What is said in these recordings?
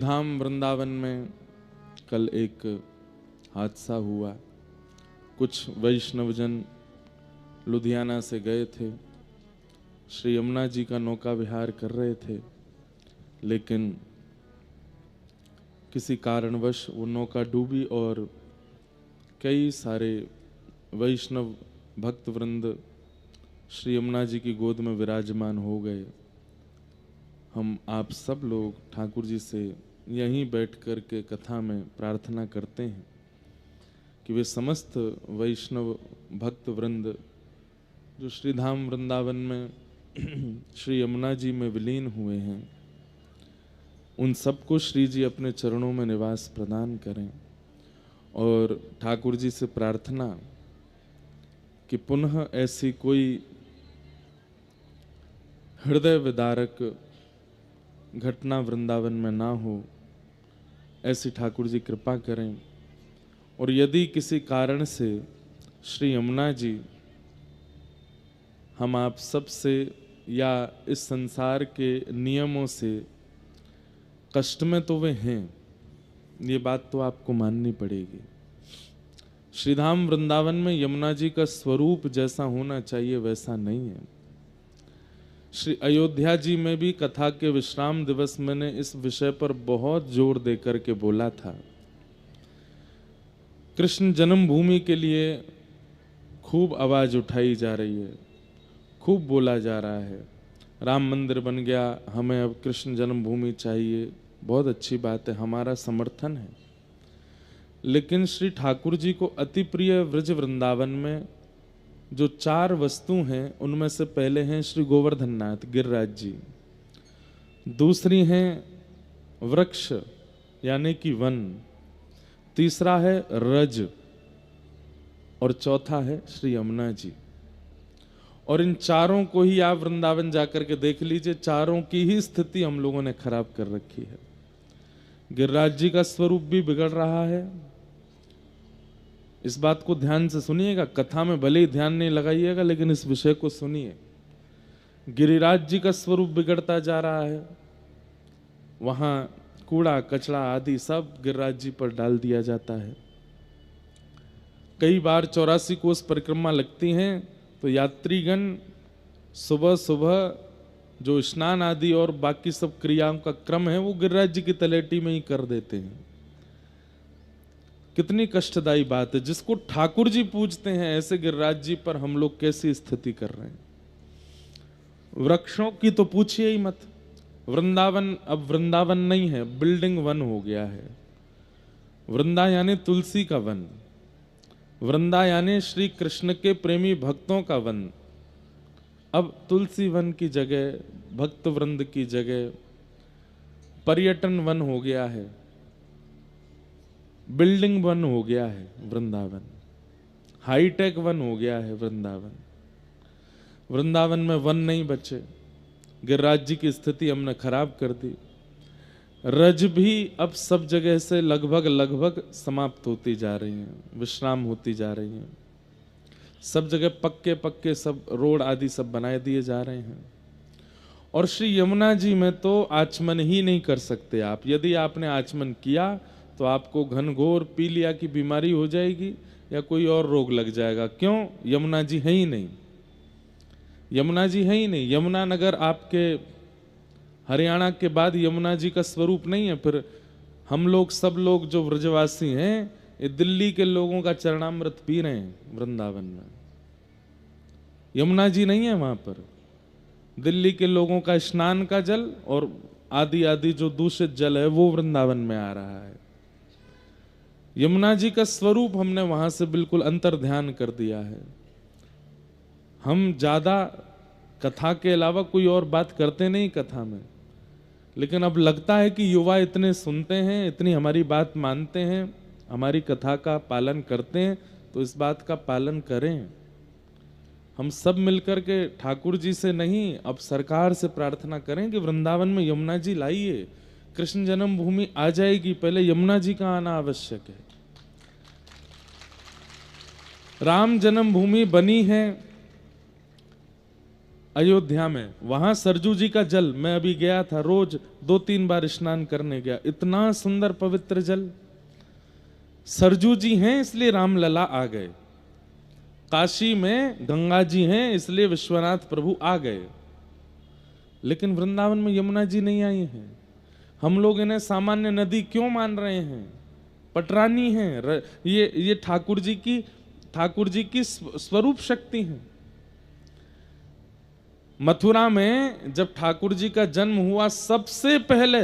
धाम वृंदावन में कल एक हादसा हुआ। कुछ वैष्णवजन लुधियाना से गए थे, श्री यमुना जी का नौका विहार कर रहे थे, लेकिन किसी कारणवश वो नौका डूबी और कई सारे वैष्णव भक्त वृंद श्री यमुना जी की गोद में विराजमान हो गए। हम आप सब लोग ठाकुर जी से यहीं बैठ कर के कथा में प्रार्थना करते हैं कि वे समस्त वैष्णव भक्त वृंद जो श्री धाम वृंदावन में श्री यमुना जी में विलीन हुए हैं, उन सबको श्री जी अपने चरणों में निवास प्रदान करें। और ठाकुर जी से प्रार्थना कि पुनः ऐसी कोई हृदय विदारक घटना वृंदावन में ना हो, ऐसी ठाकुर जी कृपा करें। और यदि किसी कारण से श्री यमुना जी हम आप सब से या इस संसार के नियमों से कष्ट में तो वे हैं, ये बात तो आपको माननी पड़ेगी। श्रीधाम वृंदावन में यमुना जी का स्वरूप जैसा होना चाहिए वैसा नहीं है। श्री अयोध्या जी में भी कथा के विश्राम दिवस मैंने इस विषय पर बहुत जोर देकर के बोला था। कृष्ण जन्मभूमि के लिए खूब आवाज उठाई जा रही है, खूब बोला जा रहा है, राम मंदिर बन गया, हमें अब कृष्ण जन्मभूमि चाहिए। बहुत अच्छी बात है, हमारा समर्थन है। लेकिन श्री ठाकुर जी को अति प्रिय व्रज वृंदावन में जो 4 वस्तु हैं, उनमें से पहले हैं श्री गोवर्धन नाथ गिरिराज जी, दूसरी हैं वृक्ष यानी कि वन, तीसरा है रज, और चौथा है श्री यमुना जी। और इन चारों को ही आप वृंदावन जाकर के देख लीजिए, चारों की ही स्थिति हम लोगों ने खराब कर रखी है। गिरिराज जी का स्वरूप भी बिगड़ रहा है। इस बात को ध्यान से सुनिएगा, कथा में भले ही ध्यान नहीं लगाइएगा, लेकिन इस विषय को सुनिए। गिरिराज जी का स्वरूप बिगड़ता जा रहा है, वहां कूड़ा कचरा आदि सब गिरिराज जी पर डाल दिया जाता है। कई बार 84 कोस परिक्रमा लगती हैं तो यात्रीगण सुबह सुबह जो स्नान आदि और बाकी सब क्रियाओं का क्रम है वो गिरिराज जी की तलेटी में ही कर देते हैं। कितनी कष्टदायी बात है। जिसको ठाकुर जी पूजते हैं ऐसे गिरिराज जी पर हम लोग कैसी स्थिति कर रहे हैं। वृक्षों की तो पूछिए ही मत। वृंदावन अब वृंदावन नहीं है, बिल्डिंग वन हो गया है। वृंदा यानी तुलसी का वन, वृंदा यानी श्री कृष्ण के प्रेमी भक्तों का वन। अब तुलसी वन की जगह, भक्त वृंद की जगह पर्यटन वन हो गया है, बिल्डिंग वन हो गया है वृंदावन, हाईटेक वन हो गया है वृंदावन। वृंदावन में वन नहीं बचे। गिरिराज जी की स्थिति हमने खराब कर दी। रज भी अब सब जगह से लगभग समाप्त होती जा रही हैं, विश्राम होती जा रही हैं। सब जगह पक्के पक्के सब रोड आदि सब बनाए दिए जा रहे हैं। और श्री यमुना जी में तो आचमन ही नहीं कर सकते आप। यदि आपने आचमन किया तो आपको घनघोर पीलिया की बीमारी हो जाएगी या कोई और रोग लग जाएगा। क्यों? यमुना जी है ही नहीं, यमुना जी है ही नहीं। यमुना नगर आपके हरियाणा के बाद यमुना जी का स्वरूप नहीं है। फिर हम लोग सब लोग जो व्रजवासी हैं, ये दिल्ली के लोगों का चरणामृत पी रहे हैं वृंदावन में। यमुना जी नहीं है वहां पर। दिल्ली के लोगों का स्नान का जल और आदि आदि जो दूषित जल है वो वृंदावन में आ रहा है। यमुना जी का स्वरूप हमने वहां से बिल्कुल अंतर ध्यान कर दिया है। हम ज्यादा कथा के अलावा कोई और बात करते नहीं कथा में, लेकिन अब लगता है कि युवा इतने सुनते हैं, इतनी हमारी बात मानते हैं, हमारी कथा का पालन करते हैं, तो इस बात का पालन करें। हम सब मिलकर के ठाकुर जी से नहीं, अब सरकार से प्रार्थना करें कि वृंदावन में यमुना जी लाइए। कृष्ण जन्मभूमि आ जाएगी, पहले यमुना जी का आना आवश्यक है। राम जन्मभूमि बनी है, अयोध्या में, वहां सरजू जी का जल, मैं अभी गया था, रोज 2-3 बार स्नान करने गया, इतना सुंदर पवित्र जल। सरजू जी हैं इसलिए रामलला आ गए, काशी में गंगा जी हैं इसलिए विश्वनाथ प्रभु आ गए, लेकिन वृंदावन में यमुना जी नहीं आई हैं। हम लोग इन्हें सामान्य नदी क्यों मान रहे हैं? पटरानी हैं, ये ठाकुर जी की स्वरूप शक्ति हैं। मथुरा में जब ठाकुर जी का जन्म हुआ, सबसे पहले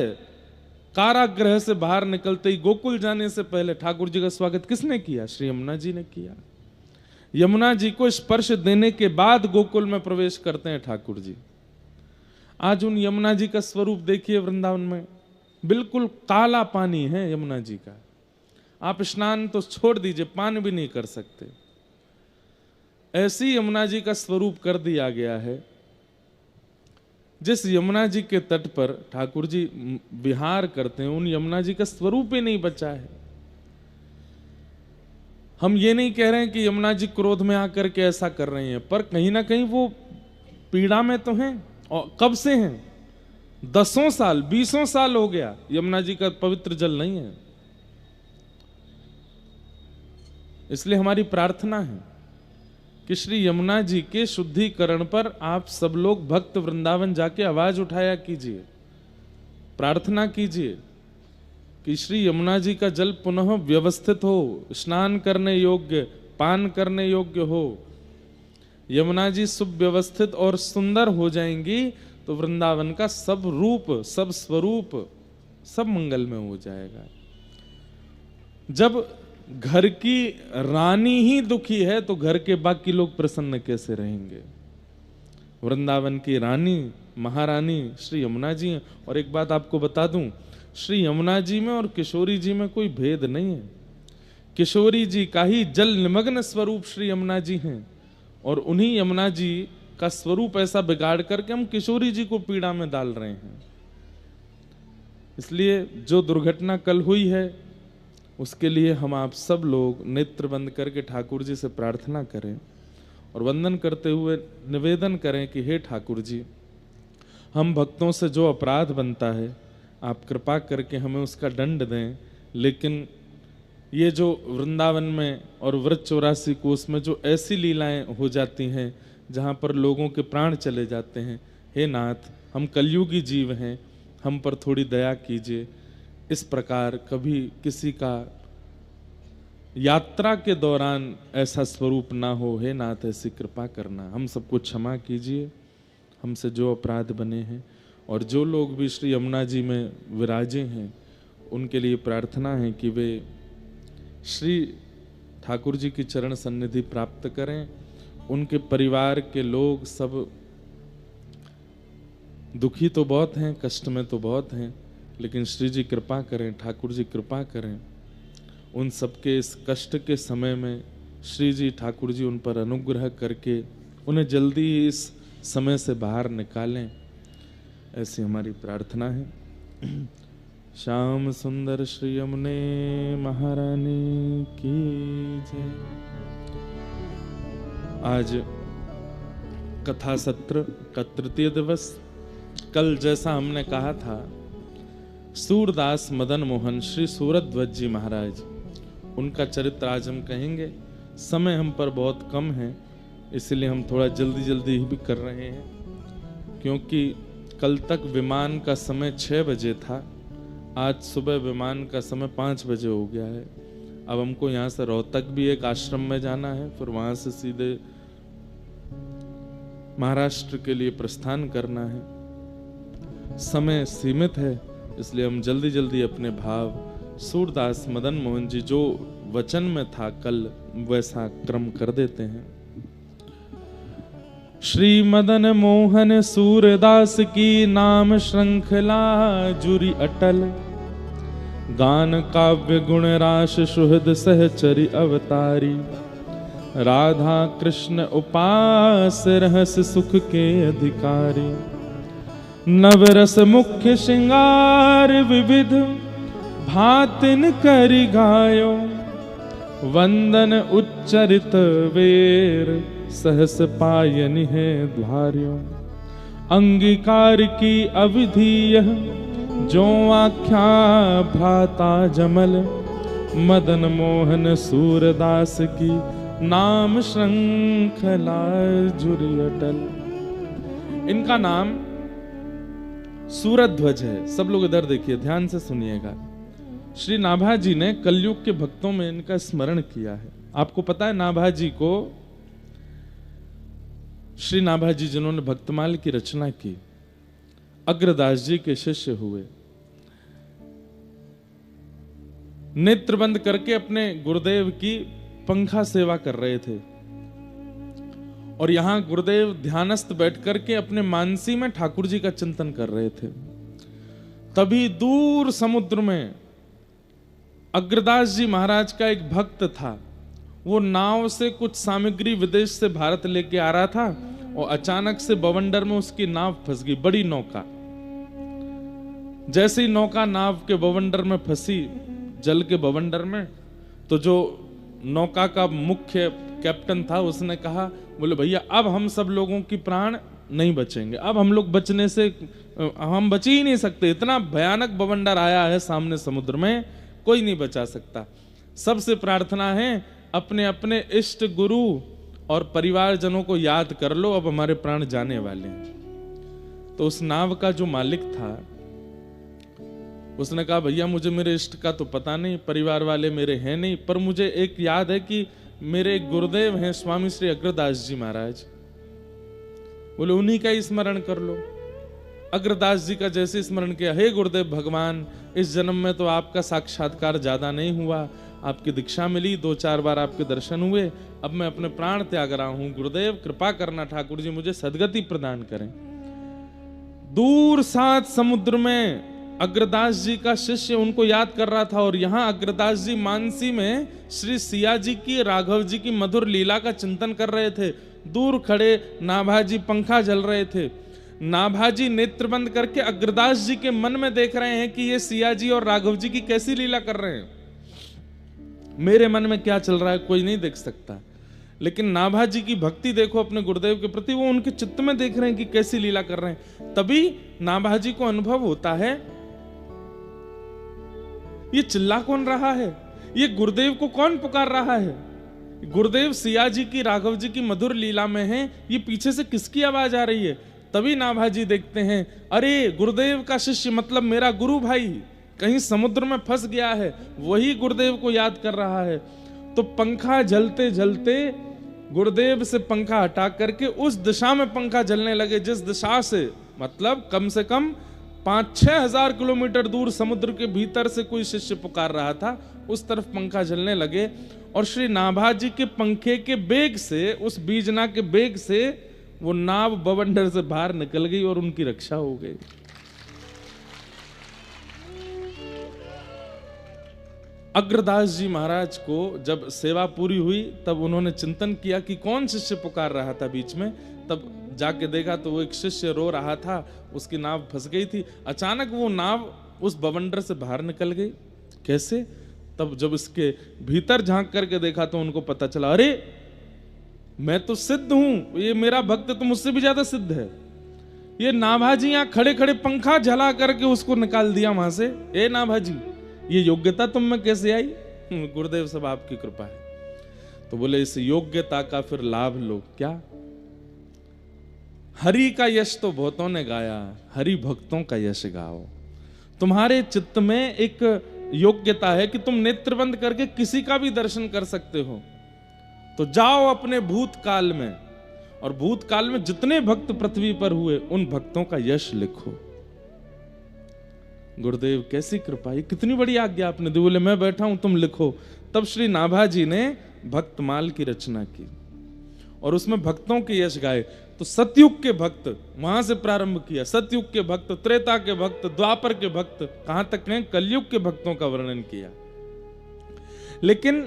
कारागृह से बाहर निकलते ही, गोकुल जाने से पहले ठाकुर जी का स्वागत किसने किया? श्री यमुना जी ने किया। यमुना जी को स्पर्श देने के बाद गोकुल में प्रवेश करते हैं ठाकुर जी। आज उन यमुना जी का स्वरूप देखिए वृंदावन में, बिल्कुल काला पानी है यमुना जी का। आप स्नान तो छोड़ दीजिए, पान भी नहीं कर सकते, ऐसी यमुना जी का स्वरूप कर दिया गया है। जिस यमुना जी के तट पर ठाकुर जी विहार करते हैं, उन यमुना जी का स्वरूप ही नहीं बचा है। हम ये नहीं कह रहे हैं कि यमुना जी क्रोध में आकर के ऐसा कर रही हैं, पर कहीं ना कहीं वो पीड़ा में तो हैं। और कब से हैं? 10 साल 20 साल हो गया यमुना जी का पवित्र जल नहीं है। इसलिए हमारी प्रार्थना है कि श्री यमुना जी के शुद्धिकरण पर आप सब लोग भक्त वृंदावन जाके आवाज उठाया कीजिए, प्रार्थना कीजिए कि श्री यमुना जी का जल पुनः व्यवस्थित हो, स्नान करने योग्य, पान करने योग्य हो। यमुना जी सुव्यवस्थित और सुंदर हो जाएंगी तो वृंदावन का सब रूप, सब स्वरूप, सब मंगल में हो जाएगा। जब घर की रानी ही दुखी है तो घर के बाकी लोग प्रसन्न कैसे रहेंगे? वृंदावन की रानी, महारानी श्री यमुना जी हैं। और एक बात आपको बता दूं, श्री यमुना जी में और किशोरी जी में कोई भेद नहीं है। किशोरी जी का ही जल निमग्न स्वरूप श्री यमुना जी हैं, और उन्हीं यमुना जी का स्वरूप ऐसा बिगाड़ करके हम किशोरी जी को पीड़ा में डाल रहे हैं। इसलिए जो दुर्घटना कल हुई है उसके लिए हम आप सब लोग नेत्र बंद करके ठाकुर जी से प्रार्थना करें और वंदन करते हुए निवेदन करें कि हे ठाकुर जी, हम भक्तों से जो अपराध बनता है आप कृपा करके हमें उसका दंड दें, लेकिन ये जो वृंदावन में और व्रत 84 कोस में जो ऐसी लीलाएं हो जाती हैं जहाँ पर लोगों के प्राण चले जाते हैं, हे नाथ, हम कलयुगी जीव हैं, हम पर थोड़ी दया कीजिए। इस प्रकार कभी किसी का यात्रा के दौरान ऐसा स्वरूप ना हो, हे नाथ ऐसी कृपा करना। हम सबको क्षमा कीजिए, हमसे जो अपराध बने हैं। और जो लोग भी श्री यमुना जी में विराजे हैं उनके लिए प्रार्थना है कि वे श्री ठाकुर जी की चरण सन्निधि प्राप्त करें। उनके परिवार के लोग सब दुखी तो बहुत हैं, कष्ट में तो बहुत हैं, लेकिन श्री जी कृपा करें, ठाकुर जी कृपा करें। उन सबके इस कष्ट के समय में श्री जी ठाकुर जी उन पर अनुग्रह करके उन्हें जल्दी ही इस समय से बाहर निकालें, ऐसी हमारी प्रार्थना है। श्याम सुंदर श्री यमुने महारानी की जय। आज कथा सत्र का तृतीय दिवस। कल जैसा हमने कहा था, सूरदास मदन मोहन श्री सूरध्वज जी महाराज, उनका चरित्र आज हम कहेंगे। समय हम पर बहुत कम है, इसलिए हम थोड़ा जल्दी जल्दी भी कर रहे हैं, क्योंकि कल तक विमान का समय 6 बजे था, आज सुबह विमान का समय 5 बजे हो गया है। अब हमको यहाँ से रोहतक भी एक आश्रम में जाना है, फिर वहाँ से सीधे महाराष्ट्र के लिए प्रस्थान करना है। समय सीमित है, इसलिए हम जल्दी जल्दी अपने भाव सूरदास मदन मोहन जी जो वचन में था कल, वैसा क्रम कर देते हैं। श्री मदन मोहन सूरदास की नाम श्रृंखला जुरी अटल, गान काव्य गुण राश सुहृद सहचरी अवतारी, राधा कृष्ण उपास रहस्य सुख के अधिकारी, नवरस मुख्य श्रृंगार विविध भातिन करि गायो, वंदन उच्चरित वेर सहस पायनि है द्वार्यो। अंगीकार की अविधि यह, जो आख्या भ्राता जमल, मदन मोहन सूरदास की नाम श्रृंखला जुरी अटल। इनका नाम सूरध्वज है। सब लोग इधर देखिए, ध्यान से सुनिएगा। श्री नाभाजी ने कलयुग के भक्तों में इनका स्मरण किया है। आपको पता है नाभाजी को, श्री नाभाजी जिन्होंने भक्तमाल की रचना की, अग्रदास जी के शिष्य हुए। नेत्र बंद करके अपने गुरुदेव की पंखा सेवा कर रहे थे, और यहां गुरुदेव ध्यानस्थ बैठ करके अपने मानसी में ठाकुर जी का चिंतन कर रहे थे। तभी दूर समुद्र में अग्रदास जी महाराज का एक भक्त था। वो नाव से कुछ सामग्री विदेश से भारत लेके आ रहा था, और अचानक से बवंडर में उसकी नाव फंस गई, बड़ी नौका। जैसे ही नौका नाव के बवंडर में फंसी, जल के बवंडर में, तो जो नौका का मुख्य कैप्टन था उसने कहा, बोले भैया अब हम सब लोगों की प्राण नहीं बचेंगे, अब हम लोग बचने से हम बच ही नहीं सकते, इतना भयानक बवंडर आया है सामने समुद्र में, कोई नहीं बचा सकता। सबसे प्रार्थना है अपने अपने इष्ट गुरु और परिवारजनों को याद कर लो, अब हमारे प्राण जाने वाले हैं। तो उस नाव का जो मालिक था उसने कहा, भैया मुझे मेरे इष्ट का तो पता नहीं, परिवार वाले मेरे हैं नहीं, पर मुझे एक याद है कि मेरे गुरुदेव हैं स्वामी श्री अग्रदास जी महाराज, बोले उन्हीं का ही स्मरण कर लो। अग्रदास जी का जैसे स्मरण किया, हे गुरुदेव भगवान, इस जन्म में तो आपका साक्षात्कार ज्यादा नहीं हुआ, आपकी दीक्षा मिली, 2-4 बार आपके दर्शन हुए, अब मैं अपने प्राण त्याग रहा हूं, गुरुदेव कृपा करना, ठाकुर जी मुझे सदगति प्रदान करें। दूर सात समुद्र में अग्रदास जी का शिष्य उनको याद कर रहा था, और यहां अग्रदास जी मानसी में श्री सिया जी की, राघव जी की मधुर लीला का चिंतन कर रहे थे। दूर खड़े नाभाजी पंखा जल रहे थे। नाभाजी नेत्र बंद करके अग्रदास जी के मन में देख रहे हैं कि ये सिया जी और राघव जी की कैसी लीला कर रहे हैं। मेरे मन में क्या चल रहा है कोई नहीं देख सकता, लेकिन नाभाजी की भक्ति देखो अपने गुरुदेव के प्रति, वो उनके चित्त में देख रहे हैं कि कैसी लीला कर रहे हैं। तभी नाभाजी को अनुभव होता है, ये चिल्ला कौन रहा है, ये गुरुदेव को कौन पुकार रहा है, गुरुदेव सिया जी की, राघव जी की मधुर लीला में हैं, ये पीछे से किसकी आवाज आ रही है। तभी नाभाजी देखते हैं, अरे गुरुदेव का शिष्य मतलब मेरा गुरु भाई कहीं समुद्र में फंस गया है, वही गुरुदेव को याद कर रहा है। तो पंखा जलते जलते गुरुदेव से पंखा हटा करके उस दिशा में पंखा जलने लगे, जिस दिशा से मतलब कम से कम 5-6 हजार किलोमीटर दूर समुद्र के भीतर से कोई शिष्य पुकार रहा था, उस तरफ पंखा जलने लगे। और श्री नाभाजी के पंखे के बेग से, उस बीजना के बेग से वो नाव बवंडर से बाहर निकल गई और उनकी रक्षा हो गई। अग्रदास जी महाराज को जब सेवा पूरी हुई तब उन्होंने चिंतन किया कि कौन शिष्य पुकार रहा था बीच में। तब जाके देखा तो वो एक शिष्य रो रहा था, उसकी नाव फंस गई थी। अचानक वो नाव उस बवंडर से बाहर निकल गई। कैसे? तब जब इसके भीतर झांक करके देखा तो उनको पता चला, अरे मैं तो सिद्ध हूं, ये मेरा भक्त तो मुझसे भी ज्यादा सिद्ध है। ये नाभाजी यहां खड़े खड़े पंखा जला करके उसको निकाल दिया वहां से। ए नाभाजी, ये योग्यता तुम में कैसे आई? गुरुदेव सब आपकी कृपा है। तो बोले इस योग्यता का फिर लाभ लो। क्या? हरि का यश तो बहुतों ने गाया, हरि भक्तों का यश गाओ। तुम्हारे चित्त में एक योग्यता है कि तुम नेत्र बंद करके किसी का भी दर्शन कर सकते हो, तो जाओ अपने भूतकाल में, और भूतकाल में जितने भक्त पृथ्वी पर हुए उन भक्तों का यश लिखो। गुरुदेव कैसी कृपा, ये कितनी बड़ी आज्ञा आपने दी। बोले मैं बैठा हूं, तुम लिखो। तब श्री नाभाजी ने भक्तमाल की रचना की और उसमें भक्तों के यश गाए। तो सतयुग के भक्त वहां से प्रारंभ किया, सतयुग के भक्त, त्रेता के भक्त, द्वापर के भक्त, कहां तक ने कलयुग के भक्तों का वर्णन किया। लेकिन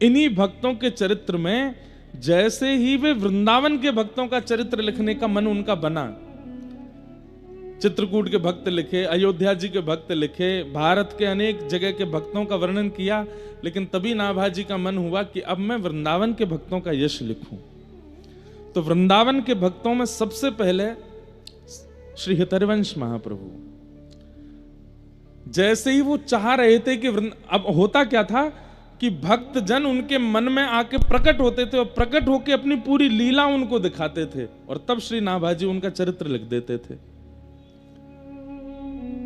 इन्हीं भक्तों के चरित्र में जैसे ही वे वृंदावन के भक्तों का चरित्र लिखने का मन उनका बना, चित्रकूट के भक्त लिखे, अयोध्या जी के भक्त लिखे, भारत के अनेक जगह के भक्तों का वर्णन किया, लेकिन तभी नाभाजी का मन हुआ कि अब मैं वृंदावन के भक्तों का यश लिखूं। तो वृंदावन के भक्तों में सबसे पहले श्री हितरवंश महाप्रभु, जैसे ही वो चाह रहे थे कि अब होता क्या था कि भक्त जन उनके मन में आके प्रकट होते थे और प्रकट होके अपनी पूरी लीला उनको दिखाते थे और तब श्री नाभाजी उनका चरित्र लिख देते थे।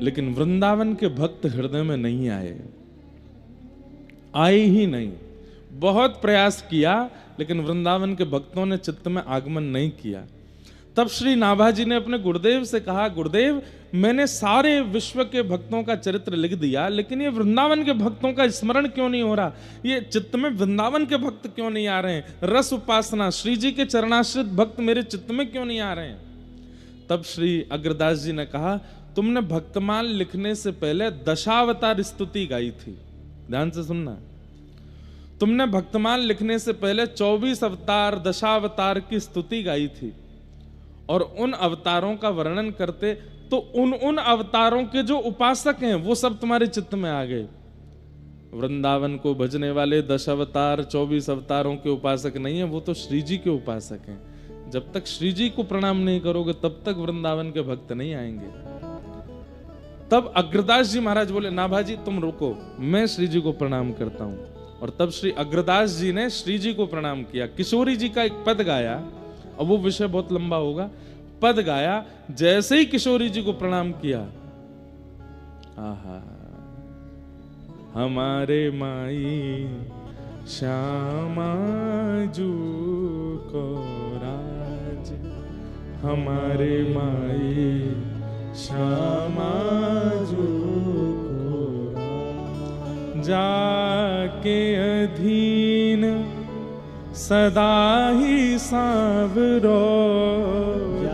लेकिन वृंदावन के भक्त हृदय में नहीं आए ही नहीं। बहुत प्रयास किया लेकिन वृंदावन के भक्तों ने चित्त में आगमन नहीं किया। तब श्री नाभाजी ने अपने गुरुदेव से कहा, गुरुदेव मैंने सारे विश्व के भक्तों का चरित्र लिख दिया, लेकिन ये वृंदावन के भक्तों का स्मरण क्यों नहीं हो रहा, ये चित्त में वृंदावन के भक्त क्यों नहीं आ रहे हैं, रस उपासना श्री जी के चरणाश्रित भक्त मेरे चित्त में क्यों नहीं आ रहे हैं। तब श्री अग्रदास जी ने कहा, तुमने भक्तमाल लिखने से पहले दशावतार स्तुति गाई थी, ध्यान से सुनना। तुमने भक्तमाल लिखने से पहले 24 अवतार दशावतार की स्तुति गाई थी और उन अवतारों का वर्णन करते तो उन अवतारों के जो उपासक हैं वो सब तुम्हारे चित्त में आ गए। वृंदावन को भजने वाले 10 अवतार 24 अवतारों के उपासक नहीं है, वो तो श्री जी के उपासक हैं। जब तक श्री जी को प्रणाम नहीं करोगे तब तक वृंदावन के भक्त नहीं आएंगे। तब अग्रदास जी महाराज बोले, नाभाजी तुम रुको, मैं श्री जी को प्रणाम करता हूं। और तब श्री अग्रदास जी ने श्री जी को प्रणाम किया। किशोरी जी का एक पद गाया, अब वो विषय बहुत लंबा होगा, पद गाया। जैसे ही किशोरी जी को प्रणाम किया, आहा, हमारे माई श्यामा जू को राज, हमारे माई श्यामा जू को राज, जाके अधीन सदा ही सांवरो,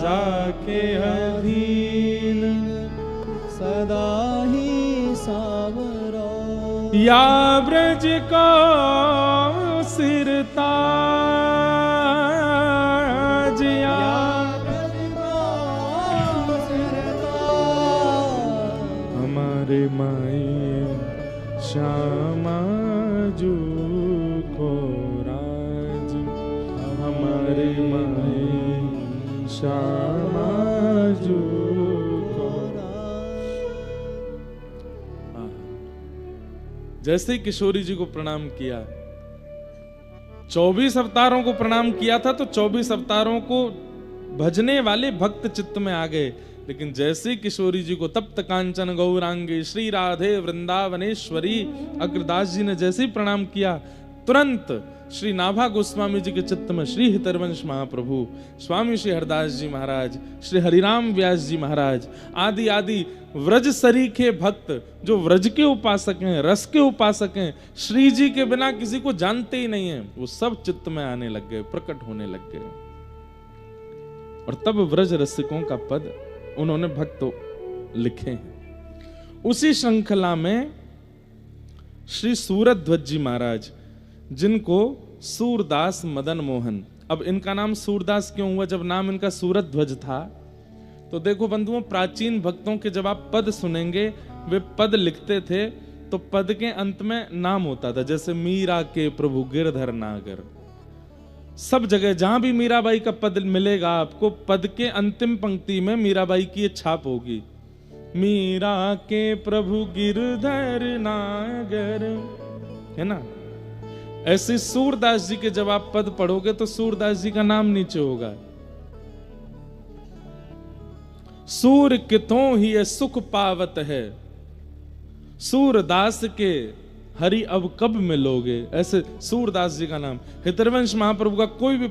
जाके अधीन सदा ही सांवरो, या ब्रज को सिरताज, या ब्रज को सिरताज, हमारे माई श्यामा जू को राज, हमारे माई श्यामा जू को राज। जैसे ही किशोरी जी को प्रणाम किया, 24 अवतारों को प्रणाम किया था तो 24 अवतारों को भजने वाले भक्त चित्त में आ गए। लेकिन जैसे किशोरी जी को तप्त कांचन गौरांगी श्री राधे वृंदावनेश्वरी अग्रदास जी ने जैसे ही प्रणाम किया, तुरंत श्री नाभा गोस्वामी जी के चित्त में श्री हितरवंश महाप्रभु, स्वामी श्री हरदास जी महाराज, श्री हरिराम व्यास जी महाराज आदि आदि व्रज सरीखे भक्त जो व्रज के उपासक हैं, रस के उपासक हैं, श्री जी के बिना किसी को जानते ही नहीं है, वो सब चित्त में आने लग गए, प्रकट होने लग गए। और तब व्रज रसिकों का पद उन्होंने भक्त लिखे हैं। उसी श्रृंखला में श्री सूरध्वज जी महाराज, जिनको सूरदास मदन मोहन, अब इनका नाम सूरदास क्यों हुआ जब नाम इनका सूरध्वज था? तो देखो बंधुओं, प्राचीन भक्तों के जब आप पद सुनेंगे, वे पद लिखते थे तो पद के अंत में नाम होता था। जैसे मीरा के प्रभु गिरधर नागर, सब जगह जहां भी मीराबाई का पद मिलेगा आपको, पद के अंतिम पंक्ति में मीराबाई की ये छाप होगी, मीरा के प्रभु गिरधर नागर, है ना। ऐसे सूरदास जी के जब आप पद पढ़ोगे तो सूरदास जी का नाम नीचे होगा। सूर कितों ही सुख पावत है, सूरदास के हरि अब कब मिलोगे, ऐसे सूरदास जी का नाम। हितरवंश महाप्रभु का कोई भी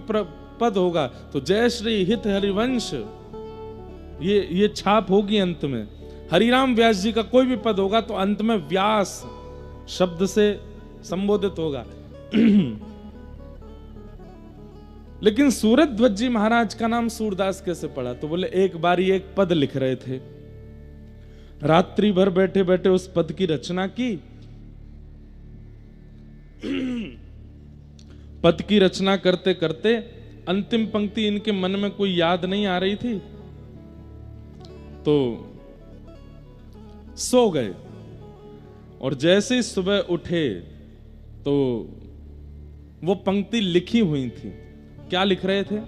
पद होगा तो जय श्री हित हरिवंश, ये छाप होगी अंत में। हरिराम व्यास जी का कोई भी पद होगा तो अंत में व्यास शब्द से संबोधित होगा। लेकिन सूरध्वज जी महाराज का नाम सूरदास कैसे पड़ा? तो बोले एक बार ही एक पद लिख रहे थे, रात्रि भर बैठे बैठे उस पद की रचना की। पद की रचना करते करते अंतिम पंक्ति इनके मन में कोई याद नहीं आ रही थी तो सो गए, और जैसे सुबह उठे तो वो पंक्ति लिखी हुई थी। क्या लिख रहे थे?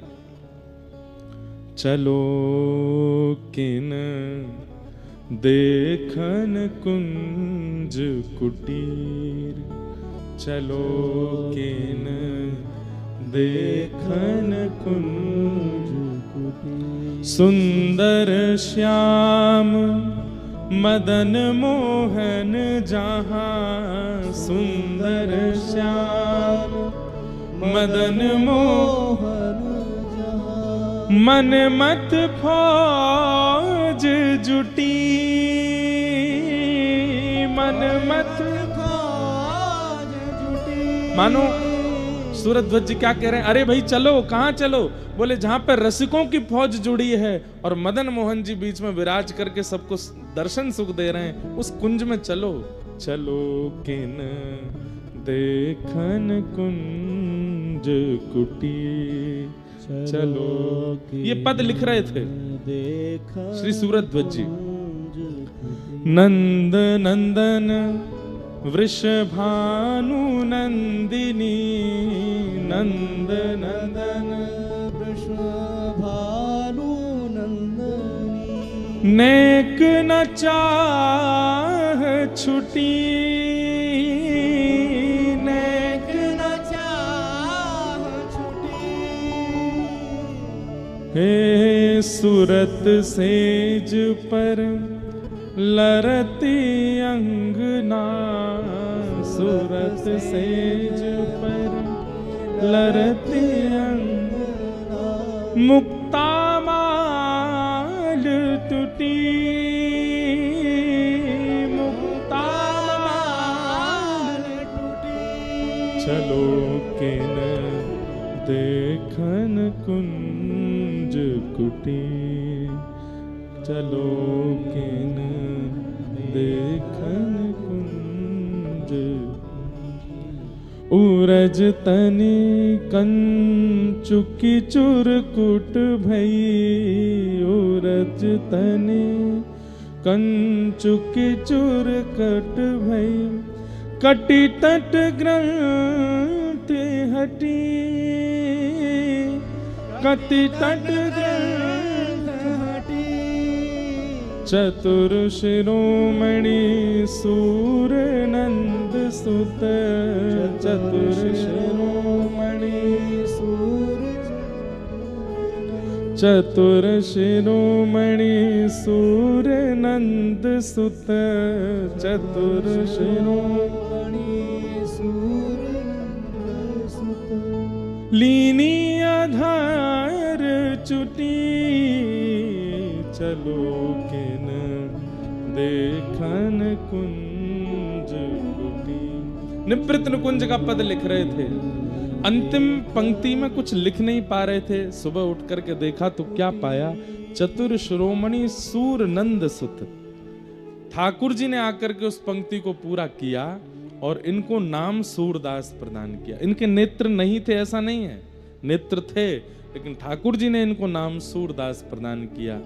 चलो किन देखन कुंज कुटीर, चलो किन देखन कुंज कुटीर। सुंदर श्याम मदन मोहन जहाँ, सुंदर श्याम मदन मोहन जहाँ। मन मत फौज जुटी, मन मत फौज जुटी। मानो सूरध्वज जी क्या कह रहे हैं, अरे भाई चलो, कहाँ चलो? बोले जहां पर रसिकों की फौज जुड़ी है और मदन मोहन जी बीच में विराज करके सबको दर्शन सुख दे रहे हैं, उस कुंज में चलो। चलो किन देखन कुंज कुटी, चलो। ये पद लिख रहे थे श्री सूरध्वज जी। नंद नंदन वृषभानु नंदिनी, नंद नंदन वृषभानु नंदिनी। नेक न चाह छुटी, नेक न चाह छुटी। हे सूरत सेज पर लरती अंगना, सूरत सेज पर लरती अंगना। मुक्ता माल टूटी, मुक्ता माल टूटी। चलो किन देखन कुंज कुटी, चलो किन देखन कुंज। उरज तनि कंचुकी चुरकुट भई, उरज तनि कंचुकी चुरकट भई। कटि तट ग्रंथि हटी, कटि तट ग्रंथि हटी। चतुर शिरोमणि सूर नंद सुत, चतुर शिरोमणि सूर, चतुर शिरोमणि सूर नंद सुत, चतुर शिरोमणि सूर नंद सुत। लीनी आधार चुटी, चलो किन देखन कुंज कुटी। निवृत्त निकुंज का पद लिख रहे थे, अंतिम पंक्ति में कुछ लिख नहीं पा रहे थे। सुबह उठ करके देखा तो क्या पाया, चतुर शिरोमणि सूर नंद सुत। ठाकुर जी ने आकर के उस पंक्ति को पूरा किया और इनको नाम सूरदास प्रदान किया। इनके नेत्र नहीं थे ऐसा नहीं है, नेत्र थे, लेकिन ठाकुर जी ने इनको नाम सूरदास प्रदान किया।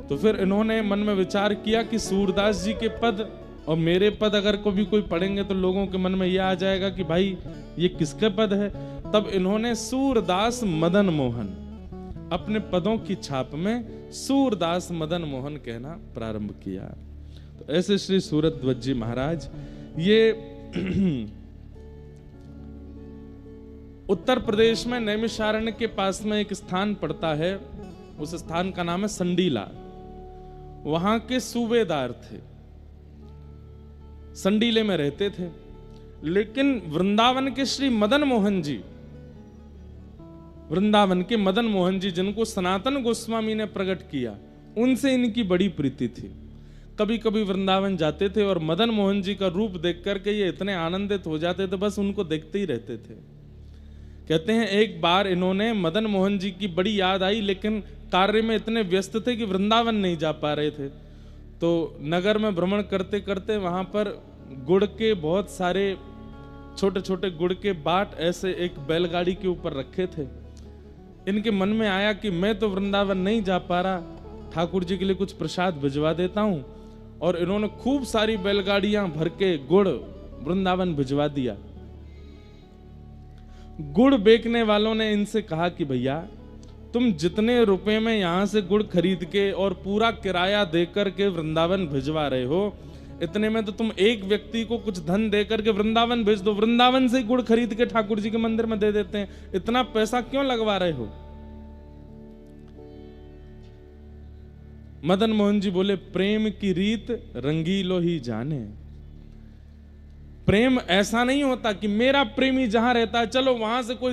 तो फिर इन्होंने मन में विचार किया कि सूरदास जी के पद और मेरे पद अगर कभी कोई पढ़ेंगे तो लोगों के मन में यह आ जाएगा कि भाई ये किसके पद है। तब इन्होंने सूरदास मदन मोहन अपने पदों की छाप में सूरदास मदन मोहन कहना प्रारंभ किया। तो ऐसे श्री सूरध्वज जी महाराज, ये उत्तर प्रदेश में नैमिषारण्य के पास में एक स्थान पड़ता है, उस स्थान का नाम है संडीला। वहां के सूबेदार थे, संडीले में रहते थे। लेकिन वृंदावन के श्री मदन मोहन जी, वृंदावन के मदन मोहन जी जिनको सनातन गोस्वामी ने प्रकट किया, उनसे इनकी बड़ी प्रीति थी। कभी कभी वृंदावन जाते थे और मदन मोहन जी का रूप देख करके ये इतने आनंदित हो जाते थे, बस उनको देखते ही रहते थे। कहते हैं एक बार इन्होंने मदन मोहन जी की बड़ी याद आई, लेकिन कार्य में इतने व्यस्त थे कि वृंदावन नहीं जा पा रहे थे। तो नगर में भ्रमण करते करते वहां पर गुड़ के बहुत सारे छोटे छोटे गुड़ के बाट ऐसे एक बैलगाड़ी के ऊपर रखे थे। इनके मन में आया कि मैं तो वृंदावन नहीं जा पा रहा, ठाकुर जी के लिए कुछ प्रसाद भिजवा देता हूं। और इन्होंने खूब सारी बैलगाड़ियां भर के गुड़ वृंदावन भिजवा दिया। गुड़ बेचने वालों ने इनसे कहा कि भैया तुम जितने रुपए में यहां से गुड़ खरीद के और पूरा किराया देकर के वृंदावन भिजवा रहे हो, इतने में तो तुम एक व्यक्ति को कुछ धन देकर के वृंदावन भेज दो, वृंदावन से ही गुड़ खरीद के ठाकुर जी के मंदिर में दे देते हैं। इतना पैसा क्यों लगवा रहे हो? मदन मोहन जी बोले, प्रेम की रीत रंगीलो ही जाने। प्रेम ऐसा नहीं होता कि मेरा प्रेमी जहां रहता है चलो वहां से कोई